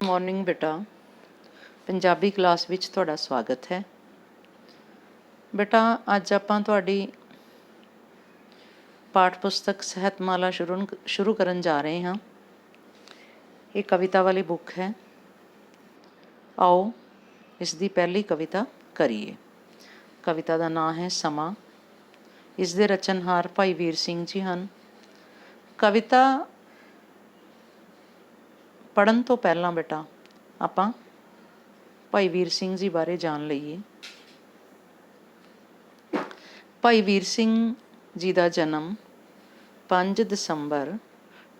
Morning बेटा, Punjabi class which तुहाडा स्वागत है। बेटा अज आपां तुहाडी पाठ पुस्तक सहतमाला शुरू करन जा रहे हाँ। ये कविता वाली बुक है। आओ इसकी पहली कविता करिए। कविता का नाम है समा। इसके रचनहार भाई वीर सिंह जी हैं। कविता पढ़न तो पहला बेटा आपां भाई वीर सिंह जी बारे जान लीए। भाई वीर सिंह जी का जन्म 5 दसंबर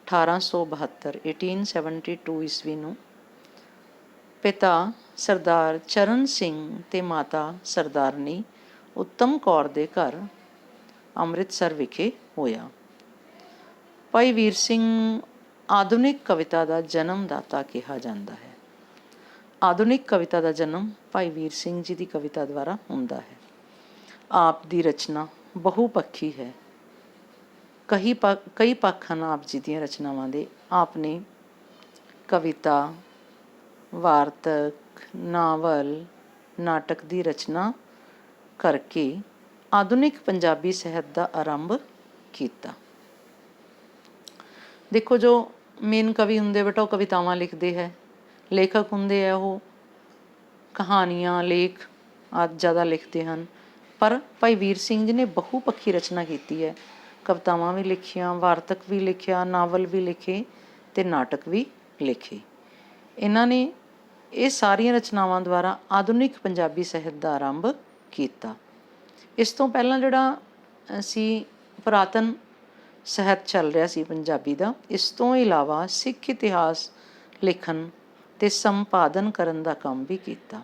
1872 1872 ईस्वी नूं पिता सरदार चरण सिंह ते माता सरदारनी उत्तम कौर दे घर अमृतसर विखे होया। भाई वीर सिंह आधुनिक कविता का जन्मदाता कहा जाता है। आधुनिक कविता का जन्म भाई वीर सिंह जी की कविता द्वारा होंदा है। आप दी रचना बहुपक्षी है। कई पक्ष हैं आप जी दी रचनावां दे। आपने कविता, वार्तक, नावल, नाटक की रचना करके आधुनिक पंजाबी साहित्य का आरंभ किया। देखो जो मेन कवि होंगे बेटा वो कवितावां लिखते हैं। लेखक होंगे है वो कहानियाँ लेख आदि ज़्यादा लिखते हैं। पर भाई वीर सिंह जी ने बहुपक्षी रचना की है। कवितावां भी लिखिया, वार्तक भी लिखिया, नावल भी लिखे ते नाटक भी लिखे। इन्हों ने ये सारिया रचनावां द्वारा आधुनिक पंजाबी साहित्य का आरंभ किया। इस तो पहला जिहड़ा सी पुरातन साहित्य चल रहा सी पंजाबी का, इस तो इलावा सिख इतिहास लिखन ते संपादन करन दा काम भी किया।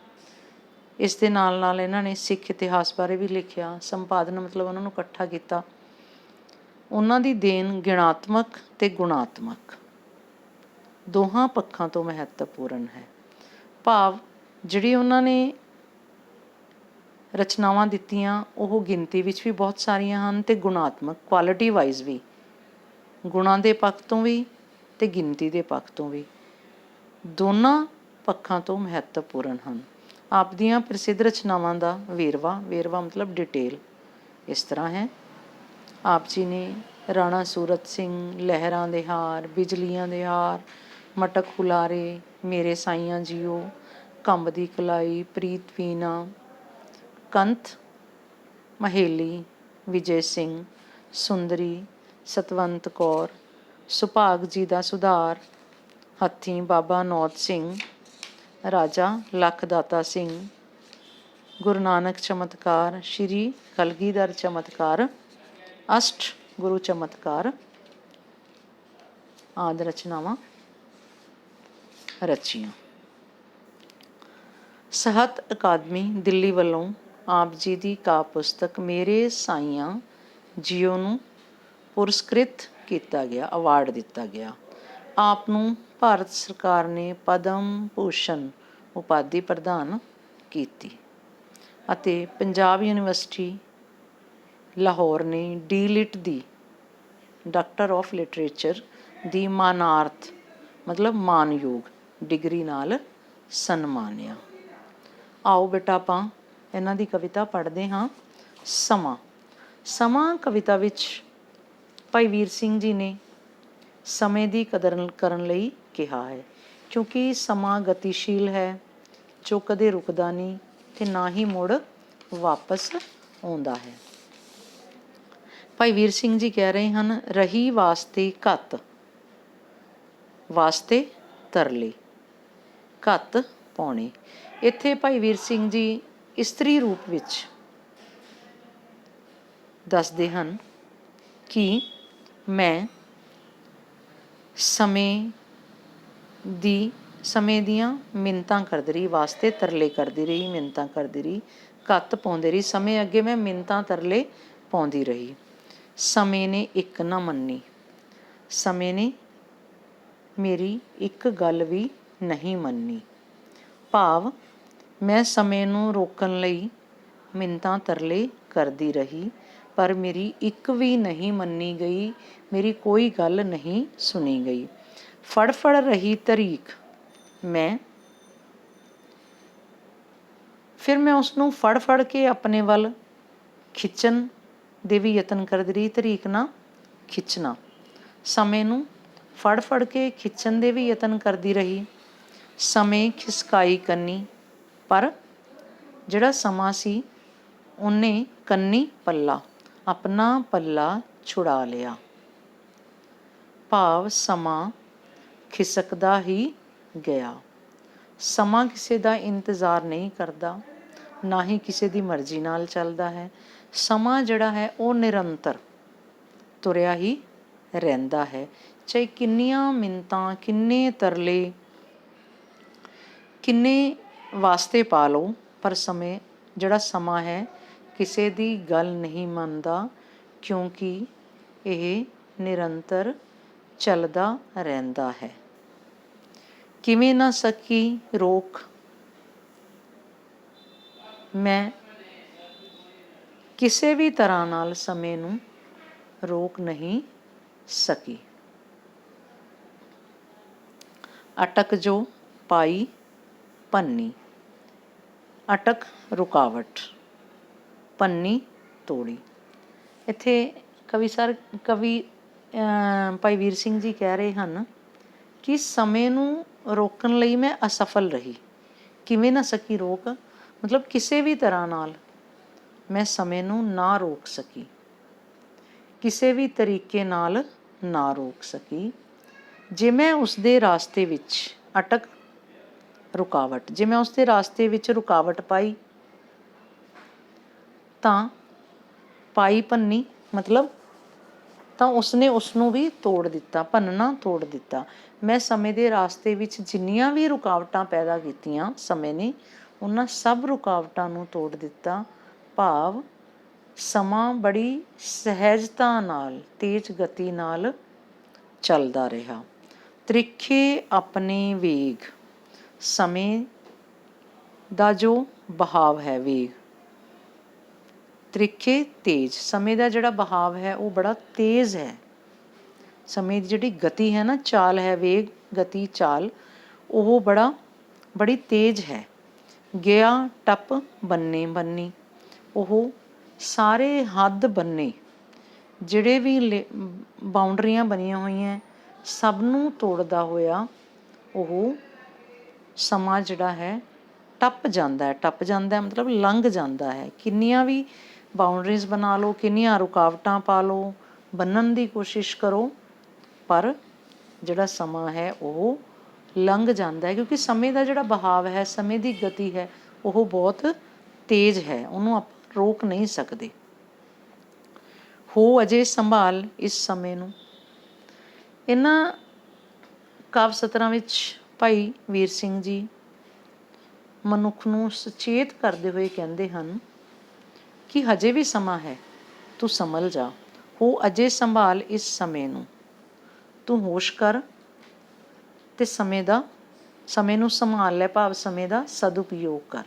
इस दे नाल नाल इन्हां ने सिख इतिहास बारे भी लिखिया। संपादन मतलब उन्होंने इकट्ठा किया। उन्हां दी देन गिणात्मक ते गुणात्मक दोहां पक्षां तो महत्वपूर्ण है। भाव जिहड़ी उन्हां ने रचनावां दित्तियां वो गिनती विच भी बहुत सारियां हैं ते गुणात्मक क्वालिटी वाइज भी, गुणां दे पक्ष तो भी ते गिनती दे पक्ष तो भी, दोनों पक्षां तो महत्वपूर्ण हैं। आप दियां प्रसिद्ध रचनावां दा वेरवा मतलब डिटेल इस तरह है। आप जी ने राणा सूरत सिंह, लहरां दे हार, बिजलियां दे हार, मटक हुलारे, मेरे साइयां जियो, कंब दी कलाई, प्रीत वीना, कंत महेली, विजय सिंह, सुंदरी, सतवंत कौर, सुभाग जी दा सुधार, हत्थी बाबा नौत सिंह, राजा लखदाता सिंह, गुरु नानक चमत्कार, श्री कलगीधर चमत्कार, अष्ट गुरु चमत्कार आदि रचनावां रचियां। साहित्य अकादमी दिल्ली वालों आप जी की काव्य पुस्तक मेरे साइयां जियो नूं पुरस्कृत किया गया, अवार्ड दिता गया। आप नूं भारत सरकार ने पद्म भूषण उपाधि प्रदान की अते पंजाब यूनिवर्सिटी लाहौर ने डी लिट दी डॉक्टर ऑफ लिटरेचर दी मानार्थ मतलब मानयोग डिग्री नाल सन्मानिया। आओ बेटा आपां इन्हां दी कविता पढ़ते हाँ। समा। समा कविता विच भाई वीर सिंह जी ने समय की कदर करन लई कहा है, क्योंकि समा गतिशील है जो कदे रुकदा नहीं ते ना ही मुड़ वापस आउंदा है। भाई वीर सिंह जी कह रहे हैं रही वास्ते घत वास्ते तरले घत पाउणे। इत्थे भाई वीर सिंह जी इस्त्री रूप विच दसदे हन कि मैं समय दियां मिन्नतां करदी रही, वास्ते तरले करदी रही, मिन्नतां करदी रही, घत पाउंदी रही। समय अगे मैं मिन्नतां तरले पाउंदी रही। समय ने एक ना मन्नी, समय ने मेरी एक गल भी नहीं मन्नी। भाव मैं समय नूं रोकण लई मिन्नतां तरले करदी रही पर मेरी एक भी नहीं मन्नी गई, मेरी कोई गल नहीं सुनी गई। फड़ फड़ रही तरीक ਮੈਂ ਫਿਰ ਮੈਂ ਉਸਨੂੰ ਫੜ ਕੇ ਆਪਣੇ ਵੱਲ ਖਿੱਚਣ ਦੇ ਵੀ ਯਤਨ ਕਰਦੀ ਰਹੀ, ਤਰੀਕ ਨਾਲ ਖਿੱਚਣਾ। ਸਮੇਂ ਨੂੰ ਫੜ ਕੇ ਖਿੱਚਣ ਦੇ ਵੀ ਯਤਨ ਕਰਦੀ ਰਹੀ। ਸਮੇਂ ਖਿਸਕਾਈ ਕੰਨੀ, ਪਰ ਜਿਹੜਾ ਸਮਾਂ ਸੀ ਉਹਨੇ ਕੰਨੀ ਪੱਲਾ, ਆਪਣਾ ਪੱਲਾ ਛੁਡਾ ਲਿਆ। ਭਾਵ ਸਮਾਂ ਖਿਸਕਦਾ ਹੀ ਗਿਆ। ਸਮਾਂ ਕਿਸੇ ਦਾ ਇੰਤਜ਼ਾਰ ਨਹੀਂ ਕਰਦਾ, ਨਾ ਹੀ ਕਿਸੇ ਦੀ ਮਰਜ਼ੀ ਨਾਲ ਚੱਲਦਾ ਹੈ। ਸਮਾਂ ਜਿਹੜਾ ਹੈ ਉਹ ਨਿਰੰਤਰ ਤੁਰਿਆ ਹੀ ਰਹਿੰਦਾ ਹੈ। ਚਾਹੇ ਕਿੰਨੀਆਂ ਮਿੰਨਤਾਂ, ਕਿੰਨੇ ਤਰਲੇ, ਕਿੰਨੇ ਵਾਸਤੇ ਪਾ ਲਓ, ਪਰ ਜਿਹੜਾ ਸਮਾਂ ਹੈ ਕਿਸੇ ਦੀ ਗੱਲ ਨਹੀਂ ਮੰਨਦਾ, ਕਿਉਂਕਿ ਇਹ ਨਿਰੰਤਰ ਚੱਲਦਾ ਰਹਿੰਦਾ ਹੈ। ਕਿਵੇਂ ਨਾ ਸਕੀ ਰੋਕ, ਮੈਂ ਕਿਸੇ ਵੀ ਤਰ੍ਹਾਂ ਨਾਲ ਸਮੇਂ ਨੂੰ ਰੋਕ ਨਹੀਂ ਸਕੀ। ਅਟਕ ਜੋ ਪਾਈ ਪੰਨੀ, ਅਟਕ ਰੁਕਾਵਟ, ਪੰਨੀ ਤੋੜੀ। ਇੱਥੇ ਕਵੀ ਭਾਈ ਵੀਰ ਸਿੰਘ ਜੀ ਕਹਿ ਰਹੇ ਹਨ ਕਿ ਸਮੇਂ ਨੂੰ ਰੋਕਣ ਲਈ ਮੈਂ ਅਸਫਲ ਰਹੀ। ਕਿਵੇਂ ਨਾ ਸਕੀ ਰੋਕ, ਮਤਲਬ ਕਿਸੇ ਵੀ ਤਰ੍ਹਾਂ ਨਾਲ ਮੈਂ ਸਮੇਂ ਨੂੰ ਨਾ ਰੋਕ ਸਕੀ, ਕਿਸੇ ਵੀ ਤਰੀਕੇ ਨਾਲ ਨਾ ਰੋਕ ਸਕੀ। ਜੇ ਮੈਂ ਉਸਦੇ ਰਾਸਤੇ ਵਿੱਚ ਅਟਕ, ਰੁਕਾਵਟ, ਜੇ ਮੈਂ ਉਸਦੇ ਰਾਸਤੇ ਵਿੱਚ ਰੁਕਾਵਟ ਪਾਈ ਤਾਂ ਪਾਈ ਪੰਨੀ, ਮਤਲਬ ਤਾਂ ਉਸਨੇ ਉਸਨੂੰ ਵੀ ਤੋੜ ਦਿੱਤਾ, ਭੰਨਣਾ ਤੋੜ ਦਿੱਤਾ। ਮੈਂ ਸਮੇਂ ਦੇ ਰਾਸਤੇ ਵਿੱਚ ਜਿੰਨੀਆਂ ਵੀ ਰੁਕਾਵਟਾਂ ਪੈਦਾ ਕੀਤੀਆਂ ਸਮੇਂ ਨੇ, ਉਹਨਾਂ ਸਭ ਰੁਕਾਵਟਾਂ ਨੂੰ ਤੋੜ ਦਿੱਤਾ। ਭਾਵ ਸਮਾਂ ਬੜੀ ਸਹਿਜਤਾ ਨਾਲ, ਤੇਜ਼ ਗਤੀ ਨਾਲ ਚੱਲਦਾ ਰਿਹਾ। ਤ੍ਰਿਖੇ ਆਪਣੇ ਵੇਗ, ਸਮੇਂ ਦਾ ਜੋ ਬਹਾਵ ਹੈ, ਵੇਗ ਤ੍ਰਿਖੇ ਤੇਜ਼, ਸਮੇਂ ਦਾ ਜਿਹੜਾ ਬਹਾਵ ਹੈ ਉਹ ਬੜਾ ਤੇਜ਼ ਹੈ। ਸਮੇਂ ਦੀ ਜਿਹੜੀ ਗਤੀ ਹੈ ਨਾ, ਚਾਲ ਹੈ, ਵੇਗ, ਗਤੀ, ਚਾਲ, ਉਹ ਬੜੀ ਤੇਜ਼ ਹੈ। ਗਿਆ ਟੱਪ ਬੰਨੇ ਬੰਨੀ, ਉਹ ਸਾਰੇ ਹੱਦ ਬੰਨੇ, ਜਿਹੜੇ ਵੀ ਬਾਉਂਡਰੀਆਂ ਬਣੀਆਂ ਹੋਈਆਂ ਸਭ ਨੂੰ ਤੋੜਦਾ ਹੋਇਆ ਉਹ ਸਮਾਂ ਜਿਹੜਾ ਹੈ ਟੱਪ ਜਾਂਦਾ ਹੈ। ਟੱਪ ਜਾਂਦਾ ਹੈ ਮਤਲਬ ਲੰਘ ਜਾਂਦਾ ਹੈ। ਕਿੰਨੀਆਂ ਵੀ ਬਾਉਂਡਰੀਜ਼ ਬਣਾ ਲਓ, ਕਿੰਨੀਆਂ ਰੁਕਾਵਟਾਂ ਪਾ ਲਓ, ਬੰਨਣ ਦੀ ਕੋਸ਼ਿਸ਼ ਕਰੋ, ਪਰ ਜਿਹੜਾ ਸਮਾਂ ਹੈ ਉਹ ਲੰਘ ਜਾਂਦਾ ਹੈ। ਕਿਉਂਕਿ ਸਮੇਂ ਦਾ ਜਿਹੜਾ ਬਹਾਵ ਹੈ, ਸਮੇਂ ਦੀ ਗਤੀ ਹੈ, ਉਹ ਬਹੁਤ ਤੇਜ਼ ਹੈ, ਉਹਨੂੰ ਆਪਾਂ ਰੋਕ ਨਹੀਂ ਸਕਦੇ। ਹੋ ਅਜੇ ਸੰਭਾਲ ਇਸ ਸਮੇਂ ਨੂੰ। ਇਹਨਾਂ ਕਾਵਿ ਸਤਰਾਂ ਵਿੱਚ ਭਾਈ ਵੀਰ ਸਿੰਘ ਜੀ ਮਨੁੱਖ ਨੂੰ ਸੁਚੇਤ ਕਰਦੇ ਹੋਏ ਕਹਿੰਦੇ ਹਨ ਕਿ ਹਜੇ ਵੀ ਸਮਾਂ ਹੈ, ਤੂੰ ਸੰਭਲ ਜਾ। ਹੋ ਅਜੇ ਸੰਭਾਲ ਇਸ ਸਮੇਂ ਨੂੰ, ਤੂੰ ਹੋਸ਼ ਕਰ ਅਤੇ ਸਮੇਂ ਨੂੰ ਸੰਭਾਲ ਲੈ, ਭਾਵ ਸਮੇਂ ਦਾ ਸਦਉਪਯੋਗ ਕਰ।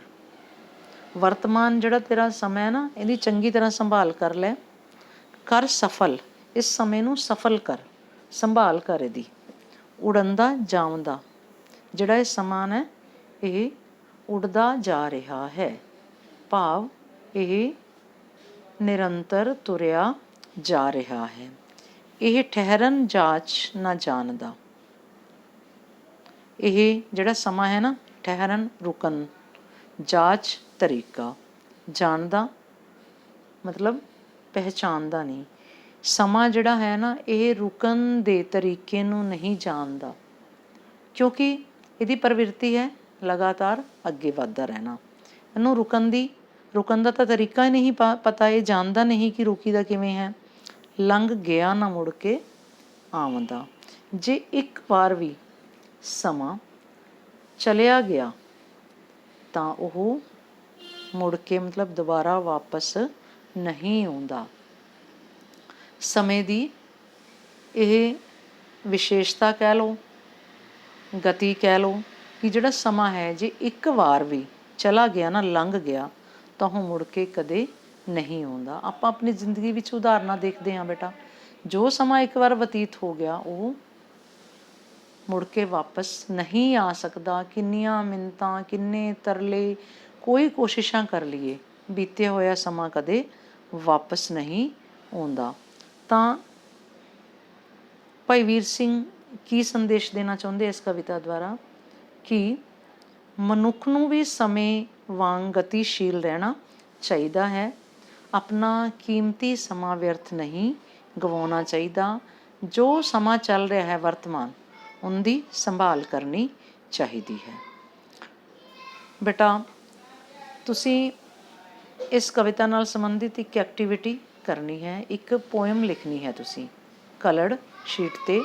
ਵਰਤਮਾਨ ਜਿਹੜਾ ਤੇਰਾ ਸਮਾਂ ਹੈ ਨਾ, ਇਹਦੀ ਚੰਗੀ ਤਰ੍ਹਾਂ ਸੰਭਾਲ ਕਰ ਲੈ, ਕਰ ਸਫਲ, ਇਸ ਸਮੇਂ ਨੂੰ ਸਫਲ ਕਰ, ਸੰਭਾਲ ਕਰ ਇਹਦੀ। ਉੜੰਦਾ ਜਾਵੰਦਾ, ਜਿਹੜਾ ਇਹ ਸਮਾਂ ਹੈ ਇਹ ਉੱਡਦਾ ਜਾ ਰਿਹਾ ਹੈ, ਭਾਵ ਇਹ ਨਿਰੰਤਰ ਤੁਰਿਆ ਜਾ ਰਿਹਾ ਹੈ। ਇਹ ਠਹਿਰਨ ਜਾਚ ਨਾ ਜਾਣਦਾ, ਇਹ ਜਿਹੜਾ ਸਮਾਂ ਹੈ ਨਾ, ਠਹਿਰਨ ਰੁਕਣ, ਜਾਚ ਤਰੀਕਾ, ਜਾਣਦਾ ਮਤਲਬ ਪਹਿਚਾਣਦਾ ਨਹੀਂ। ਸਮਾਂ ਜਿਹੜਾ ਹੈ ਨਾ ਇਹ ਰੁਕਣ ਦੇ ਤਰੀਕੇ ਨੂੰ ਨਹੀਂ ਜਾਣਦਾ, ਕਿਉਂਕਿ ਇਹਦੀ ਪ੍ਰਵਿਰਤੀ ਹੈ ਲਗਾਤਾਰ ਅੱਗੇ ਵੱਧਦਾ ਰਹਿਣਾ। ਇਹਨੂੰ ਰੁਕਣ ਦਾ ਤਾਂ ਤਰੀਕਾ ਹੀ ਨਹੀਂ ਪਤਾ, ਇਹ ਜਾਣਦਾ ਨਹੀਂ ਕਿ ਰੁਕੀਦਾ ਕਿਵੇਂ ਹੈ। ਲੰਘ ਗਿਆ ਨਾ ਮੁੜ ਕੇ ਆਉਂਦਾ, ਜੇ ਇੱਕ ਵਾਰ ਵੀ ਸਮਾਂ ਚਲਿਆ ਗਿਆ ਤਾਂ ਉਹ ਮੁੜ ਕੇ ਮਤਲਬ ਦੁਬਾਰਾ ਵਾਪਸ ਨਹੀਂ ਆਉਂਦਾ। ਸਮੇਂ ਦੀ ਇਹ ਵਿਸ਼ੇਸ਼ਤਾ ਕਹਿ ਲਓ, ਗਤੀ ਕਹਿ ਲਓ, ਕਿ ਜਿਹੜਾ ਸਮਾਂ ਹੈ ਜੇ ਇੱਕ ਵਾਰ ਵੀ ਚਲਾ ਗਿਆ ਨਾ, ਲੰਘ ਗਿਆ, ਤਾਂ ਉਹ ਮੁੜ ਕੇ ਕਦੇ ਨਹੀਂ ਆਉਂਦਾ। ਆਪਾਂ ਆਪਣੀ ਜ਼ਿੰਦਗੀ ਵਿੱਚ ਉਦਾਹਰਨਾਂ ਦੇਖਦੇ ਹਾਂ ਬੇਟਾ, ਜੋ ਸਮਾਂ ਇੱਕ ਵਾਰ ਬਤੀਤ ਹੋ ਗਿਆ ਉਹ ਮੁੜ ਕੇ ਵਾਪਸ ਨਹੀਂ ਆ ਸਕਦਾ। ਕਿੰਨੀਆਂ ਮਿੰਨਤਾਂ, ਕਿੰਨੇ ਤਰਲੇ, ਕੋਈ ਕੋਸ਼ਿਸ਼ਾਂ ਕਰ ਲਈਏ, ਬੀਤਿਆ ਹੋਇਆ ਸਮਾਂ ਕਦੇ ਵਾਪਸ ਨਹੀਂ ਆਉਂਦਾ। ਤਾਂ ਭਾਈ ਵੀਰ ਸਿੰਘ ਕੀ ਸੰਦੇਸ਼ ਦੇਣਾ ਚਾਹੁੰਦੇ ਇਸ ਕਵਿਤਾ ਦੁਆਰਾ ਕਿ ਮਨੁੱਖ ਨੂੰ ਵੀ ਸਮੇਂ ਵਾਂਗ ਗਤੀਸ਼ੀਲ ਰਹਿਣਾ ਚਾਹੀਦਾ ਹੈ। ਆਪਣਾ ਕੀਮਤੀ ਸਮਾਂ ਵਿਅਰਥ ਨਹੀਂ ਗਵਾਉਣਾ ਚਾਹੀਦਾ। ਜੋ ਸਮਾਂ ਚੱਲ ਰਿਹਾ ਹੈ ਵਰਤਮਾਨ, ਉਹਦੀ ਸੰਭਾਲ ਕਰਨੀ ਚਾਹੀਦੀ ਹੈ। ਬੇਟਾ, ਤੁਸੀਂ ਇਸ ਕਵਿਤਾ ਨਾਲ ਸੰਬੰਧਿਤ ਇੱਕ ਐਕਟੀਵਿਟੀ ਕਰਨੀ ਹੈ। ਇੱਕ ਪੋਇਮ ਲਿਖਣੀ ਹੈ ਤੁਸੀਂ ਕਲਰਡ ਸ਼ੀਟ 'ਤੇ।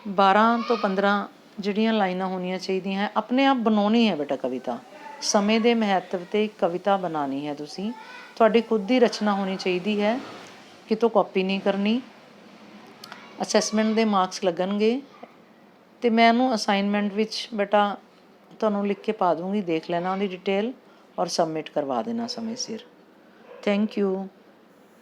12 ਤੋਂ 15 ਜਿਹੜੀਆਂ ਲਾਈਨਾਂ ਹੋਣੀਆਂ ਚਾਹੀਦੀਆਂ ਹੈ। ਆਪਣੇ ਆਪ ਬਣਾਉਣੀ ਹੈ ਬੇਟਾ ਕਵਿਤਾ। ਸਮੇਂ ਦੇ ਮਹੱਤਵ 'ਤੇ ਕਵਿਤਾ ਬਣਾਉਣੀ ਹੈ ਤੁਸੀਂ। ਤੁਹਾਡੀ ਖੁਦ ਦੀ ਰਚਨਾ ਹੋਣੀ ਚਾਹੀਦੀ ਹੈ, ਕਿਤੋਂ ਕਾਪੀ ਨਹੀਂ ਕਰਨੀ। ਅਸੈਸਮੈਂਟ ਦੇ ਮਾਰਕਸ ਲੱਗਣਗੇ ਅਤੇ ਮੈਂ ਉਹਨੂੰ ਅਸਾਈਨਮੈਂਟ ਵਿੱਚ ਬੇਟਾ ਤੁਹਾਨੂੰ ਲਿਖ ਕੇ ਪਾ ਦੂੰਗੀ, ਦੇਖ ਲੈਣਾ ਉਹਦੀ ਡਿਟੇਲ ਔਰ ਸਬਮਿਟ ਕਰਵਾ ਦੇਣਾ ਸਮੇਂ ਸਿਰ। Thank you.